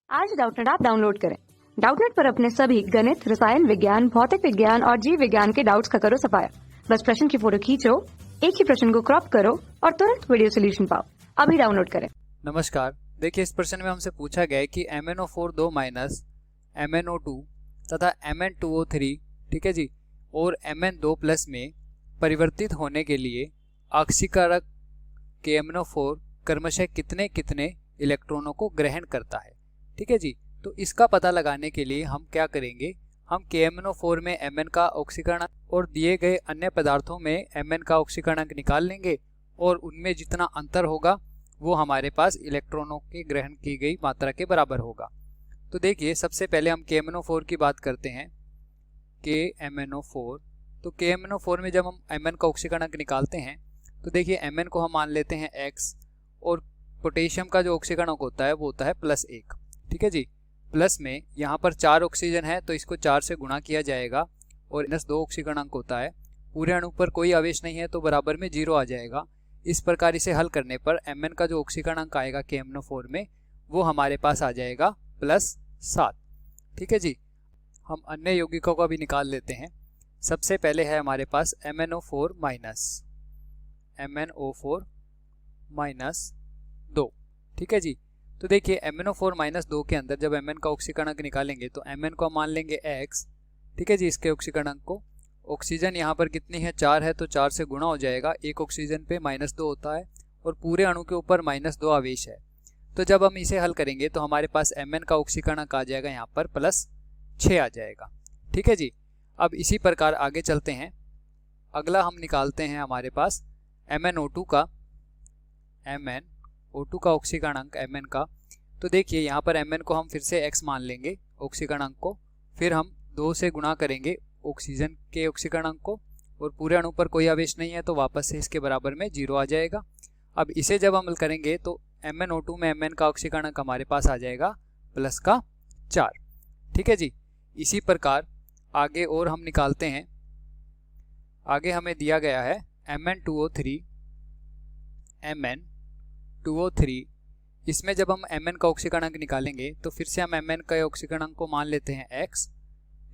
आज Doubtnut app download करें। Doubtnut पर अपने सभी गणित, रसायन विज्ञान, भौतिक विज्ञान और जीव विज्ञान के डाउट्स का करो सफाया। बस प्रश्न की फोटो खींचो, एक ही प्रश्न को क्रॉप करो और तुरंत वीडियो सोल्यूशन पाओ। अभी डाउनलोड करें। नमस्कार, देखिए इस प्रश्न में हमसे पूछा गया है कि MnO4 2 माइनस MnO2 तथा Mn2O3, ठीक है जी, और Mn2 प्लस में परिवर्तित होने के लिए ऑक्सीकारक KMnO4 क्रमशः कितने कितने इलेक्ट्रॉनों को ग्रहण करता है। ठीक है जी, तो इसका पता लगाने के लिए हम क्या करेंगे, हम KMnO4 में Mn का ऑक्सीकरणांक और दिए गए अन्य पदार्थों में Mn का ऑक्सीकरणांक निकाल लेंगे और उनमें जितना अंतर होगा वो हमारे पास इलेक्ट्रॉनों के ग्रहण की गई मात्रा के बराबर होगा। तो देखिए सबसे पहले हम KMnO4 की बात करते हैं। KMnO4, तो KMnO4 में जब हम Mn का ऑक्सीकरणांक निकालते हैं तो देखिए Mn को हम मान लेते हैं x और पोटेशियम का जो ऑक्सीकरणांक होता है वो होता है +1। ठीक है जी, प्लस में यहाँ पर 4 ऑक्सीजन है तो इसको 4 से गुणा किया जाएगा और -2 ऑक्सीकरणांक होता है। पूरे अणु पर कोई आवेश नहीं है तो बराबर में 0 आ जाएगा। इस प्रकार इसे हल करने पर Mn का जो ऑक्सीकरणांक आएगा KMnO4 में वो हमारे पास आ जाएगा +7। ठीक है जी, हम अन्य यौगिकों का भी निकाल लेते हैं। सबसे पहले है हमारे पास MnO4 माइनस 2। ठीक है जी, तो देखिए MnO4 - 2 के अंदर जब Mn का ऑक्सीकरणांक निकालेंगे तो Mn को मान लेंगे x। ठीक है जी, इसके ऑक्सीकरणांक को, ऑक्सीजन यहाँ पर कितनी है, 4 है तो 4 से गुणा हो जाएगा। एक ऑक्सीजन पे -2 होता है और पूरे अणु के ऊपर -2 आवेश है। तो जब हम इसे हल करेंगे तो हमारे पास Mn का ऑक्सीकरणांक आ जाएगा यहाँ पर +6 आ जाएगा। ठीक है जी, अब इसी प्रकार आगे चलते हैं। अगला हम निकालते हैं हमारे पास MnO2 का ऑक्सीकरणांक Mn का। तो देखिए यहाँ पर Mn को हम फिर से x मान लेंगे ऑक्सीकरणांक को, फिर हम 2 से गुणा करेंगे ऑक्सीजन के ऑक्सीकरणांक को और पूरे अणु पर कोई आवेश नहीं है तो वापस से इसके बराबर में 0 आ जाएगा। अब इसे जब हम करेंगे तो MnO2 में Mn का ऑक्सीकरणांक हमारे पास आ जाएगा +4। ठीक है जी, इसी प्रकार आगे और हम निकालते हैं। आगे हमें दिया गया है Mn2O3। इसमें जब हम Mn का ऑक्सीकरणांक निकालेंगे तो फिर से हम Mn का ऑक्सीकरणांक को मान लेते हैं x।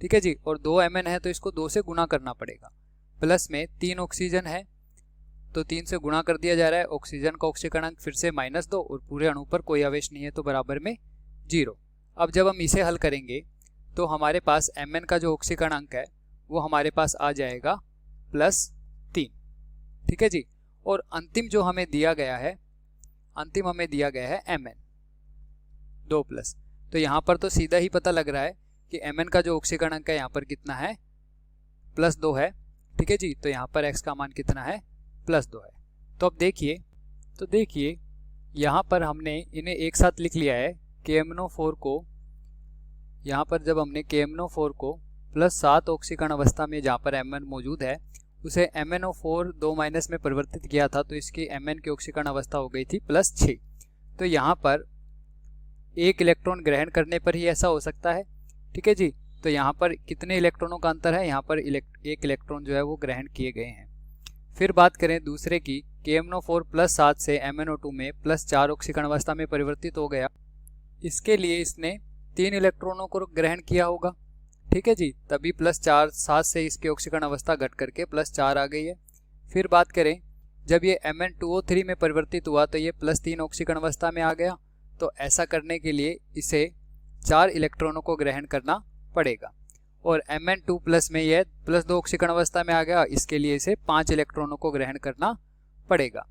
ठीक है जी, और 2 Mn है तो इसको 2 से गुणा करना पड़ेगा। प्लस में 3 ऑक्सीजन है तो 3 से गुणा कर दिया जा रहा है। ऑक्सीजन का ऑक्सीकरणांक फिर से -2 और पूरे अणु पर कोई आवेश नहीं है तो बराबर में 0। अब जब हम इसे हल करेंगे तो हमारे पास Mn का जो ऑक्सीकरणांक है वो हमारे पास आ जाएगा +3। ठीक है जी, और अंतिम जो हमें दिया गया है, Mn2+। तो यहाँ पर तो सीधा ही पता लग रहा है कि Mn का जो ऑक्सीकरणांक है यहाँ पर कितना है, +2 है। ठीक है जी, तो यहाँ पर x का मान कितना है, +2 है। तो अब देखिए यहाँ पर हमने इन्हें एक साथ लिख लिया है। KMnO4 को यहाँ पर जब हमने KMnO4 को +7 ऑक्सीकरण अवस्था में जहाँ पर Mn मौजूद है उसे MnO4 2 माइनस में परिवर्तित किया था तो इसकी Mn की ऑक्सीकरण अवस्था हो गई थी +6। तो यहाँ पर एक इलेक्ट्रॉन ग्रहण करने पर ही ऐसा हो सकता है। ठीक है जी, तो यहाँ पर कितने इलेक्ट्रॉनों का अंतर है, यहाँ पर एक इलेक्ट्रॉन जो है वो ग्रहण किए गए हैं। फिर बात करें दूसरे की, KMnO4 +7 से MnO2 में +4 ऑक्सीकरण अवस्था में परिवर्तित हो गया। इसके लिए इसने 3 इलेक्ट्रॉनों को ग्रहण किया होगा। ठीक है जी, तभी +7 से इसकी ऑक्सीकरण अवस्था घट करके +4 आ गई है। फिर बात करें जब ये Mn2O3 में परिवर्तित हुआ तो ये +3 ऑक्सीकरण अवस्था में आ गया। तो ऐसा करने के लिए इसे 4 इलेक्ट्रॉनों को ग्रहण करना पड़ेगा और Mn2+ में यह +2 ऑक्सीकरण अवस्था में आ गया, इसके लिए इसे 5 इलेक्ट्रॉनों को ग्रहण करना पड़ेगा।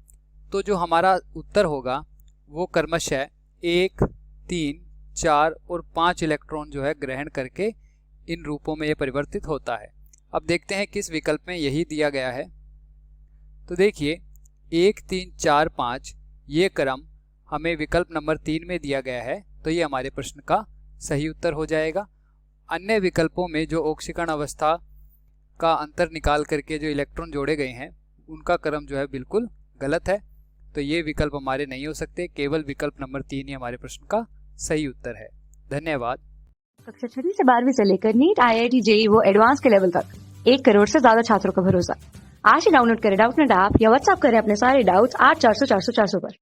तो जो हमारा उत्तर होगा वो क्रमशः 1, 3, 4 और 5 इलेक्ट्रॉन जो है ग्रहण करके इन रूपों में यह परिवर्तित होता है। अब देखते हैं किस विकल्प में यही दिया गया है। तो देखिए 1, 3, 4, 5 ये क्रम हमें विकल्प नंबर 3 में दिया गया है, तो ये हमारे प्रश्न का सही उत्तर हो जाएगा। अन्य विकल्पों में जो ऑक्सीकरण अवस्था का अंतर निकाल करके जो इलेक्ट्रॉन जोड़े गए हैं उनका क्रम जो है बिल्कुल गलत है, तो ये विकल्प हमारे नहीं हो सकते। केवल विकल्प नंबर 3 ही हमारे प्रश्न का सही उत्तर है। धन्यवाद। कक्षा 6 से 12वीं से लेकर नीट, IIT, JEE वो एडवांस के लेवल तक 1 करोड़ से ज्यादा छात्रों का भरोसा। आज ही डाउनलोड करें डाउटनेट ऐप या व्हाट्सएप करें अपने सारे डाउट्स 8400 400 400 पर।